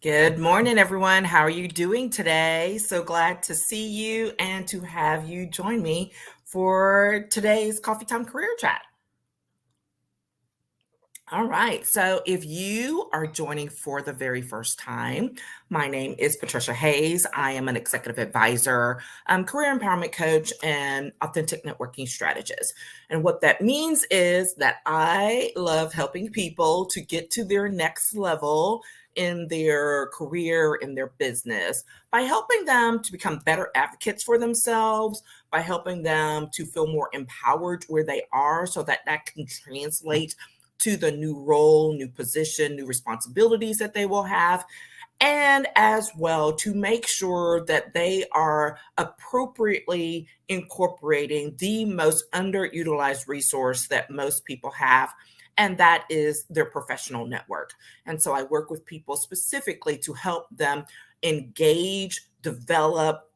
Good morning, everyone. How are you doing today? So glad to see you and to have you join me for today's Coffee Time Career Chat. All right. So, if you are joining for the very first time, my name is Patricia Hayes. I am an executive advisor, career empowerment coach, and authentic networking strategist. And what that means is that I love helping people to get to their next level in their career, in their business, by helping them to become better advocates for themselves, by helping them to feel more empowered where they are so that that can translate to the new role, new position, new responsibilities that they will have, and as well to make sure that they are appropriately incorporating the most underutilized resource that most people have. And that is their professional network. And so I work with people specifically to help them engage, develop,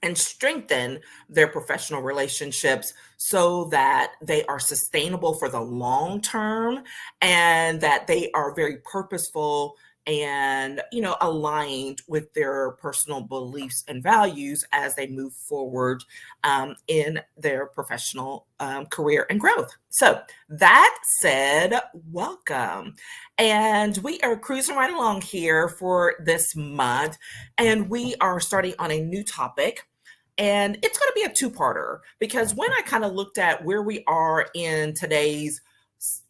and strengthen their professional relationships so that they are sustainable for the long term and that they are very purposeful and aligned with their personal beliefs and values as they move forward in their professional career and growth. So that said, welcome. And we are cruising right along here for this month, and we are starting on a new topic, and it's going to be a two-parter because when I kind of looked at where we are in today's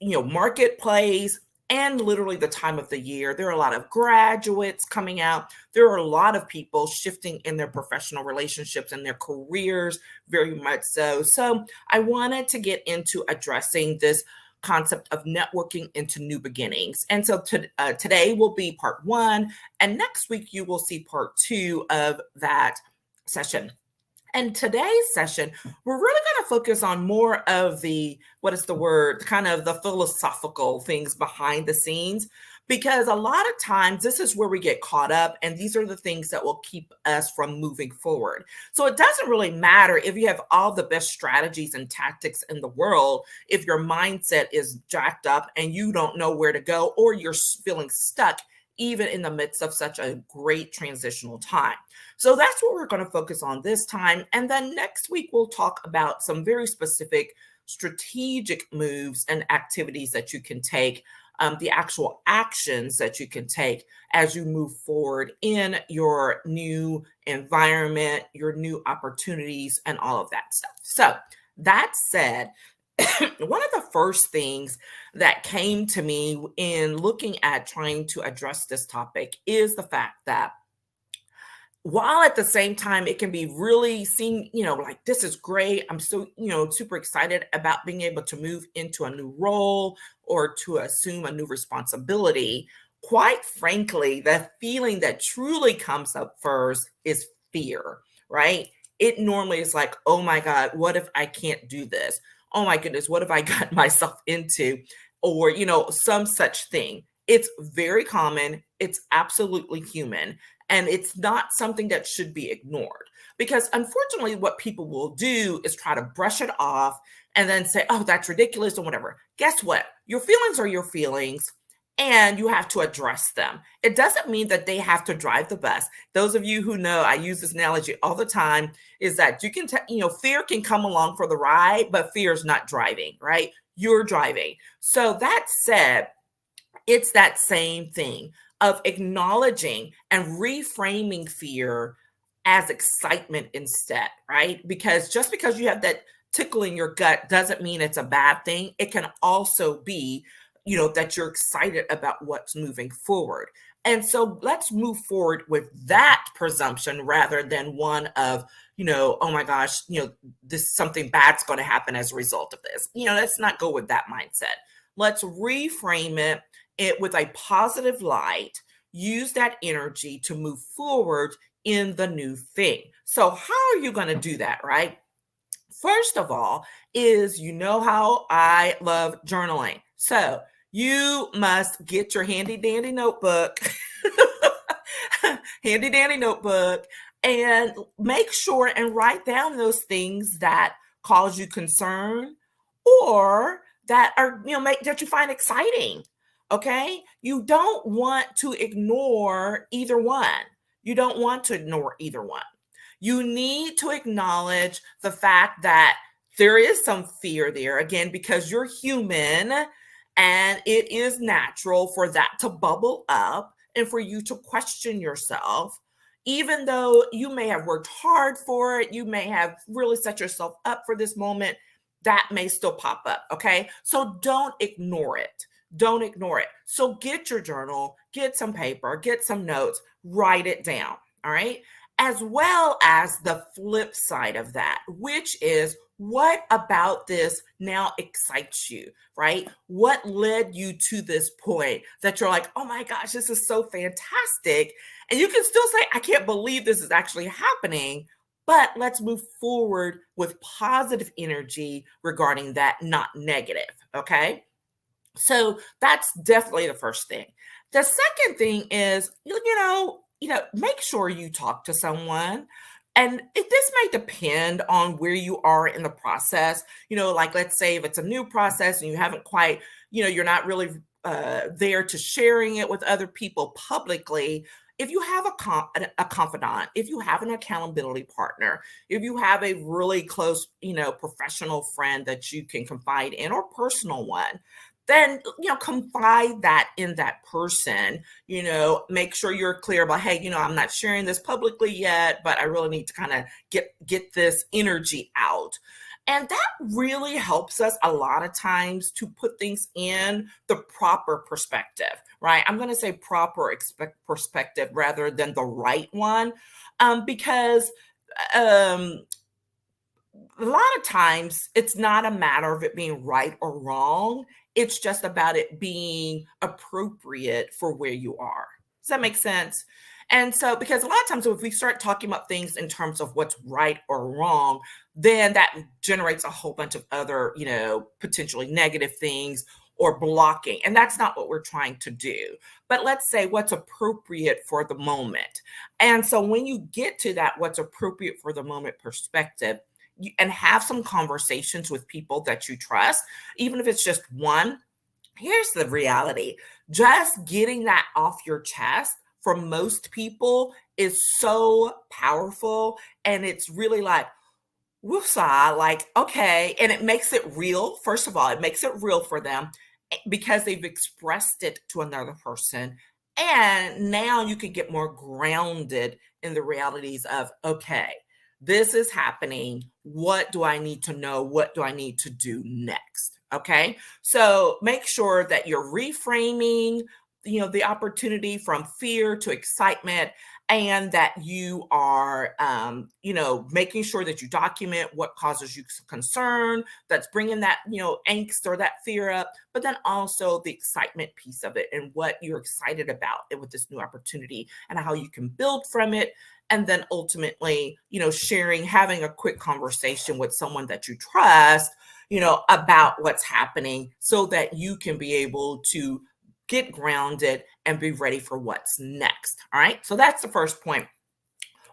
marketplace and literally the time of the year, there are a lot of graduates coming out. There are a lot of people shifting in their professional relationships and their careers, very much so. So I wanted to get into addressing this concept of networking into new beginnings. And so today will be part one, and next week you will see part two of that session. And today's session, we're really going to focus on more of the, what is the word, kind of the philosophical things behind the scenes, because a lot of times this is where we get caught up, and these are the things that will keep us from moving forward. So it doesn't really matter if you have all the best strategies and tactics in the world, if your mindset is jacked up and you don't know where to go, or you're feeling stuck even in the midst of such a great transitional time. So that's what we're going to focus on this time. And then next week, we'll talk about some very specific strategic moves and activities that you can take, the actual actions that you can take as you move forward in your new environment, your new opportunities, and all of that stuff. So that said, one of the first things that came to me in looking at trying to address this topic is the fact that while at the same time it can be really seen, like this is great. I'm so, super excited about being able to move into a new role or to assume a new responsibility. Quite frankly, the feeling that truly comes up first is fear, right? It normally is like, oh my God, what if I can't do this? Oh my goodness, what have I got myself into? Or, some such thing. It's very common. It's absolutely human. And it's not something that should be ignored because unfortunately, what people will do is try to brush it off and then say, oh, that's ridiculous or whatever. Guess what? Your feelings are your feelings and you have to address them. It doesn't mean that they have to drive the bus. Those of you who know, I use this analogy all the time, is that you can, fear can come along for the ride, but fear is not driving, right? You're driving. So that said, it's that same thing of acknowledging and reframing fear as excitement instead, right? Because just because you have that tickle in your gut doesn't mean it's a bad thing. It can also be, that you're excited about what's moving forward. And so let's move forward with that presumption rather than one of, oh my gosh, this something bad's going to happen as a result of this. Let's not go with that mindset. Let's reframe it with a positive light, use that energy to move forward in the new thing. So how are you going to do that, right? First of all, is how I love journaling. So you must get your handy dandy notebook, and make sure and write down those things that cause you concern or that are, that you find exciting. Okay. You don't want to ignore either one. You don't want to ignore either one. You need to acknowledge the fact that there is some fear there, again, because you're human and it is natural for that to bubble up and for you to question yourself. Even though you may have worked hard for it, you may have really set yourself up for this moment, that may still pop up. Okay. So don't ignore it. Don't ignore it. So get your journal, get some paper, get some notes, write it down. All right, as well as the flip side of that, which is what about this now excites you, right? What led you to this point that you're like, oh my gosh, this is so fantastic. And you can still say, I can't believe this is actually happening. But let's move forward with positive energy regarding that, not negative. Okay. So that's definitely the first thing. The second thing is, make sure you talk to someone. And this may depend on where you are in the process. Like let's say if it's a new process and you haven't quite, you're not really there to sharing it with other people publicly. If you have a confidant, if you have an accountability partner, if you have a really close, professional friend that you can confide in or personal one, then confide that in that person. Make sure you're clear about, hey, I'm not sharing this publicly yet, but I really need to kind of get this energy out. And that really helps us a lot of times to put things in the proper perspective, right? I'm going to say proper perspective rather than the right one, because um, a lot of times it's not a matter of it being right or wrong. It's just about it being appropriate for where you are. Does that make sense? And so, because a lot of times if we start talking about things in terms of what's right or wrong, then that generates a whole bunch of other, potentially negative things or blocking. And that's not what we're trying to do. But let's say what's appropriate for the moment. And so when you get to that, what's appropriate for the moment perspective, and have some conversations with people that you trust, even if it's just one. Here's the reality: just getting that off your chest for most people is so powerful. And it's really like, woosah, like, okay. And it makes it real. First of all, it makes it real for them because they've expressed it to another person. And now you can get more grounded in the realities of, okay, this is happening. What do I need to know? What do I need to do next? Okay. So make sure that you're reframing, the opportunity from fear to excitement, and that you are, making sure that you document what causes you concern, that's bringing that, angst or that fear up, but then also the excitement piece of it and what you're excited about with this new opportunity and how you can build from it. And then ultimately, sharing, having a quick conversation with someone that you trust, about what's happening so that you can be able to get grounded and be ready for what's next. All right. So that's the first point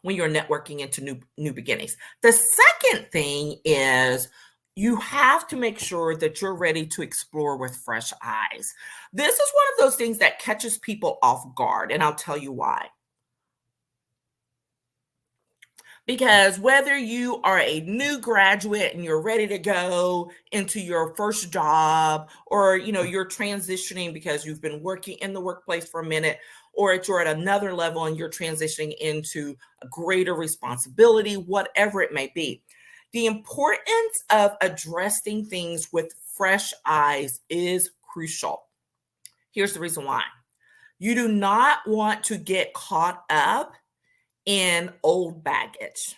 when you're networking into new beginnings. The second thing is you have to make sure that you're ready to explore with fresh eyes. This is one of those things that catches people off guard, and I'll tell you why. Because whether you are a new graduate and you're ready to go into your first job, or you're transitioning because you've been working in the workplace for a minute, or you're at another level and you're transitioning into a greater responsibility, whatever it may be, the importance of addressing things with fresh eyes is crucial. Here's the reason why. You do not want to get caught up in old baggage.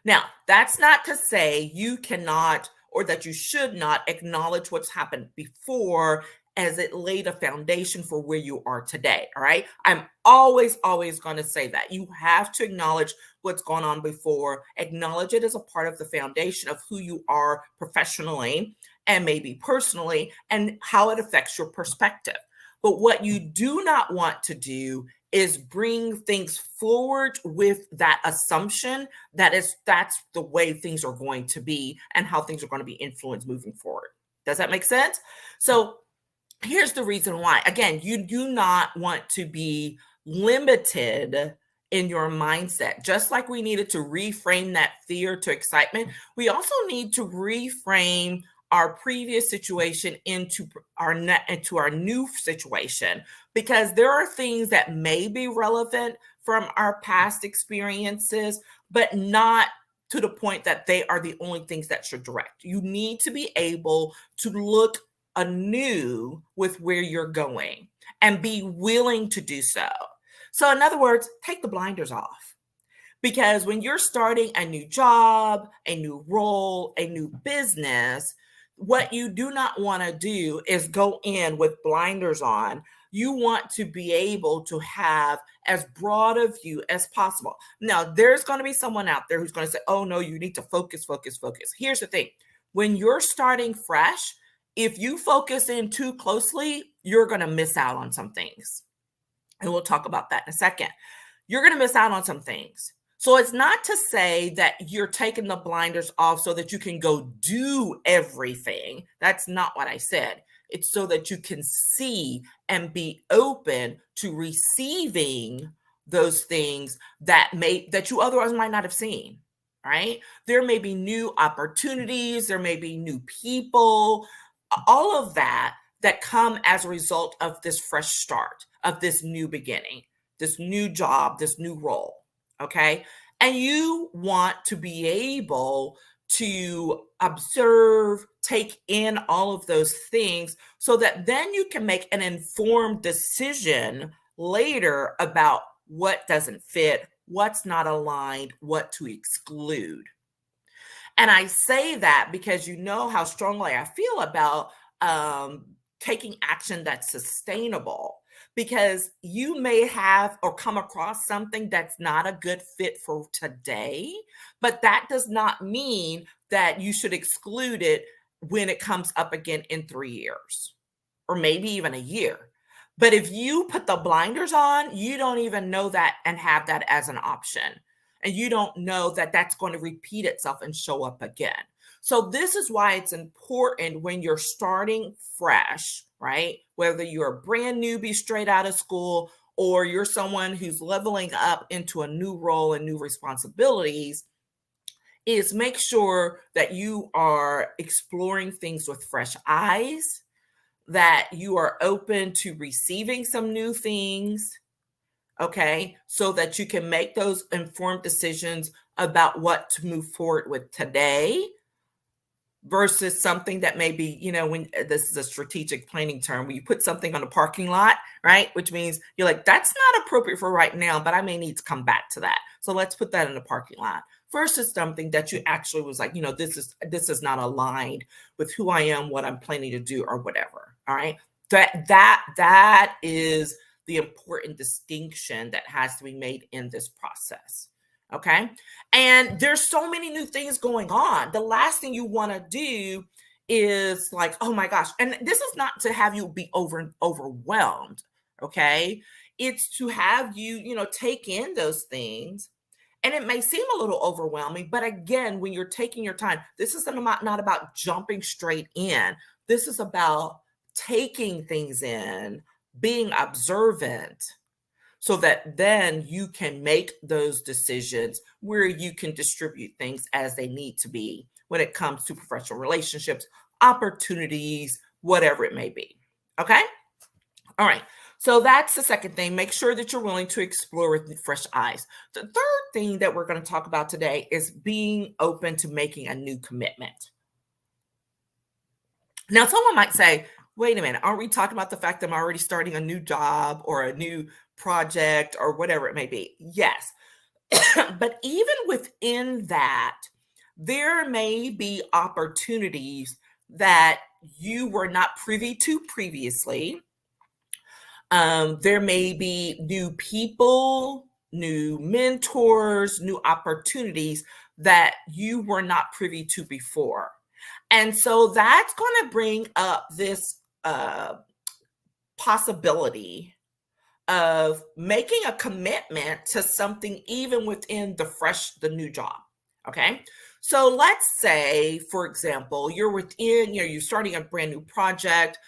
Now, that's not to say you cannot or that you should not acknowledge what's happened before, as it laid a foundation for where you are today. All right. I'm always going to say that you have to acknowledge what's gone on before, acknowledge it as a part of the foundation of who you are professionally and maybe personally, and how it affects your perspective. But what you do not want to do is bring things forward with that assumption that's the way things are going to be and how things are going to be influenced moving forward. Does that make sense? So Here's the reason why. Again, you do not want to be limited in your mindset. Just like we needed to reframe that fear to excitement, we also need to reframe our previous situation into our new situation, because there are things that may be relevant from our past experiences, but not to the point that they are the only things that should direct. You need to be able to look anew with where you're going and be willing to do so. So, in other words, take the blinders off. Because when you're starting a new job, a new role, a new business, what you do not want to do is go in with blinders on. You want to be able to have as broad a view as possible. Now, there's going to be someone out there who's going to say, oh, no, you need to focus, focus, focus. Here's the thing: when you're starting fresh, if you focus in too closely, you're going to miss out on some things. And we'll talk about that in a second. You're going to miss out on some things. So it's not to say that you're taking the blinders off so that you can go do everything. That's not what I said. It's so that you can see and be open to receiving those things that you otherwise might not have seen, right? There may be new opportunities, there may be new people, all of that come as a result of this fresh start, of this new beginning, this new job, this new role. Okay. And you want to be able to observe, take in all of those things so that then you can make an informed decision later about what doesn't fit, what's not aligned, what to exclude. And I say that because you know how strongly I feel about taking action that's sustainable, because you may have or come across something that's not a good fit for today, but that does not mean that you should exclude it when it comes up again in 3 years or maybe even a year. But if you put the blinders on, you don't even know that and have that as an option. And you don't know that that's going to repeat itself and show up again. So this is why it's important when you're starting fresh, right? Whether you're a brand newbie straight out of school or you're someone who's leveling up into a new role and new responsibilities, is make sure that you are exploring things with fresh eyes, that you are open to receiving some new things, okay, so that you can make those informed decisions about what to move forward with today versus something that may be, when this is a strategic planning term, when you put something on a parking lot, right? Which means you're like, that's not appropriate for right now, but I may need to come back to that. So let's put that in the parking lot versus something that you actually was like, this is not aligned with who I am, what I'm planning to do or whatever. All right. That is the important distinction that has to be made in this process. Okay. And there's so many new things going on. The last thing you want to do is like, oh my gosh. And this is not to have you be overwhelmed. Okay. It's to have you, take in those things. And it may seem a little overwhelming, but again, when you're taking your time, this is not about jumping straight in. This is about taking things in, being observant, so that then you can make those decisions where you can distribute things as they need to be when it comes to professional relationships, opportunities, whatever it may be. Okay? All right. So that's the second thing. Make sure that you're willing to explore with fresh eyes. The third thing that we're going to talk about today is being open to making a new commitment. Now, someone might say, wait a minute, aren't we talking about the fact that I'm already starting a new job or a new project or whatever it may be? Yes. But even within that, there may be opportunities that you were not privy to previously. There may be new people, new mentors, new opportunities that you were not privy to before. And so that's going to bring up this possibility of making a commitment to something even within the new job. Okay. So let's say, for example, you're starting a brand new project.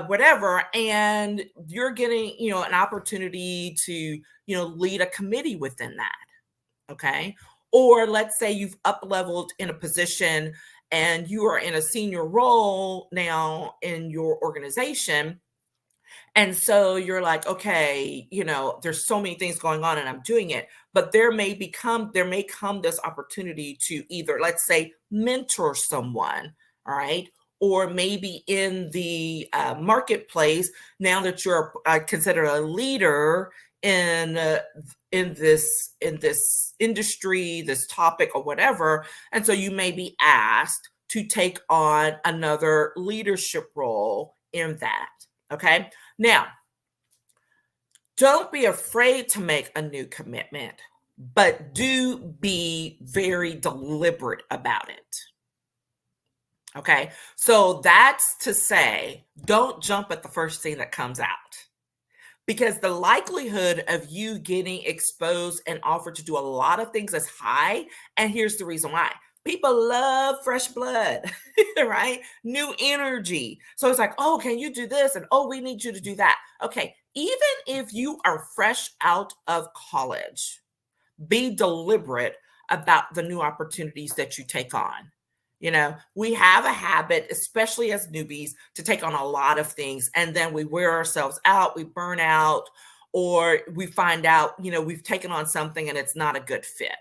whatever, and you're getting, an opportunity to, lead a committee within that. Okay. Or let's say you've up leveled in a position and you are in a senior role now in your organization. And so you're like, okay, there's so many things going on and I'm doing it. But there may come this opportunity to either, let's say, mentor someone, all right, or maybe in the marketplace, now that you're considered a leader in this industry, this topic, or whatever, and so you may be asked to take on another leadership role in that. Okay. Now, don't be afraid to make a new commitment, but do be very deliberate about it. Okay. So that's to say, don't jump at the first thing that comes out, because the likelihood of you getting exposed and offered to do a lot of things is high. And here's the reason why. People love fresh blood, right? New energy. So it's like, oh, can you do this? And oh, we need you to do that. Okay. Even if you are fresh out of college, be deliberate about the new opportunities that you take on. We have a habit, especially as newbies, to take on a lot of things, and then we wear ourselves out, we burn out, or we find out, we've taken on something and it's not a good fit.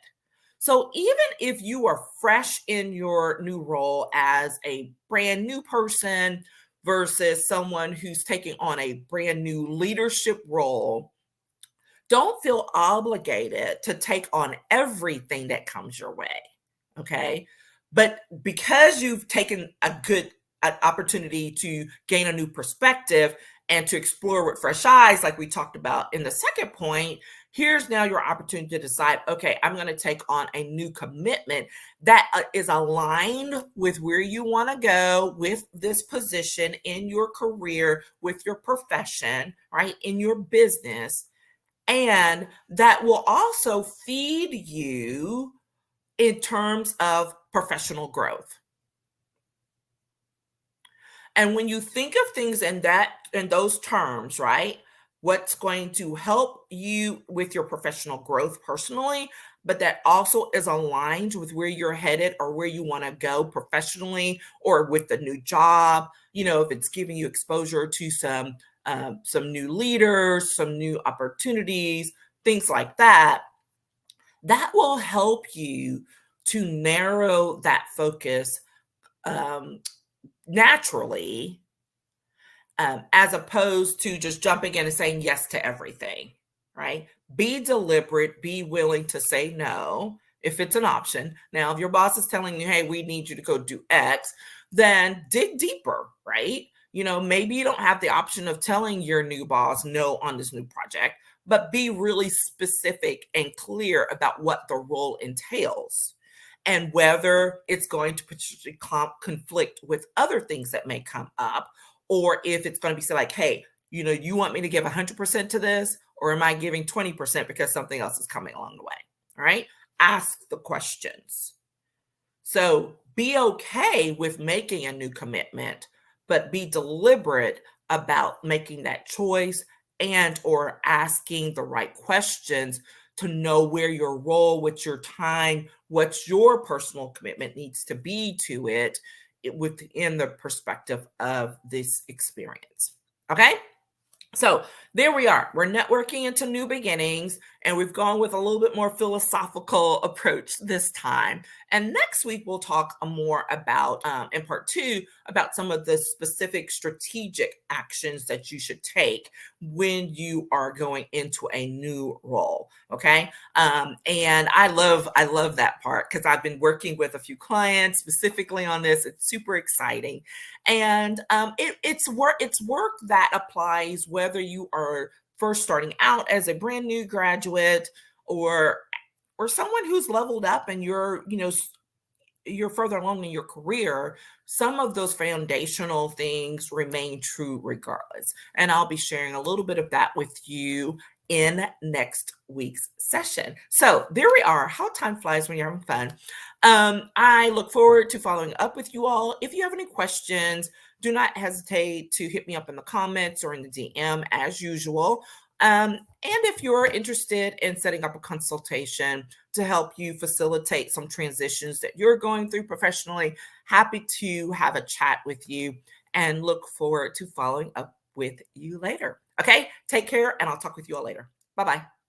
So even if you are fresh in your new role as a brand new person versus someone who's taking on a brand new leadership role, don't feel obligated to take on everything that comes your way. Okay. But because you've taken an opportunity to gain a new perspective and to explore with fresh eyes, like we talked about in the second point, here's now your opportunity to decide, okay, I'm going to take on a new commitment that is aligned with where you want to go with this position in your career, with your profession, right, in your business. And that will also feed you in terms of professional growth. And when you think of things in those terms, right? What's going to help you with your professional growth personally, but that also is aligned with where you're headed or where you want to go professionally or with the new job, if it's giving you exposure to some new leaders, some new opportunities, things like that, that will help you to narrow that focus naturally, as opposed to just jumping in and saying yes to everything, right? Be deliberate, be willing to say no if it's an option. Now, if your boss is telling you, hey, we need you to go do X, then dig deeper, right? Maybe you don't have the option of telling your new boss no on this new project, but be really specific and clear about what the role entails and whether it's going to potentially conflict with other things that may come up, or if it's going to be like, hey, you want me to give 100% to this, or am I giving 20% because something else is coming along the way? All right. Ask the questions. So be okay with making a new commitment, but be deliberate about making that choice and or asking the right questions to know where your role, with your time, what your personal commitment needs to be to it within the perspective of this experience. Okay. So there we are. We're networking into new beginnings, and we've gone with a little bit more philosophical approach this time. And next week, we'll talk more about, in part 2, about some of the specific strategic actions that you should take when you are going into a new role. Okay. And I love that part because I've been working with a few clients specifically on this. It's super exciting. And it's work that applies whether you are first starting out as a brand new graduate or someone who's leveled up and you're further along in your career. Some of those foundational things remain true regardless. And I'll be sharing a little bit of that with you in next week's session. So there we are. How time flies when you're having fun. I look forward to following up with you all. If you have any questions, do not hesitate to hit me up in the comments or in the DM as usual. And if you're interested in setting up a consultation to help you facilitate some transitions that you're going through professionally, happy to have a chat with you and look forward to following up with you later. Okay, take care, and I'll talk with you all later. Bye bye.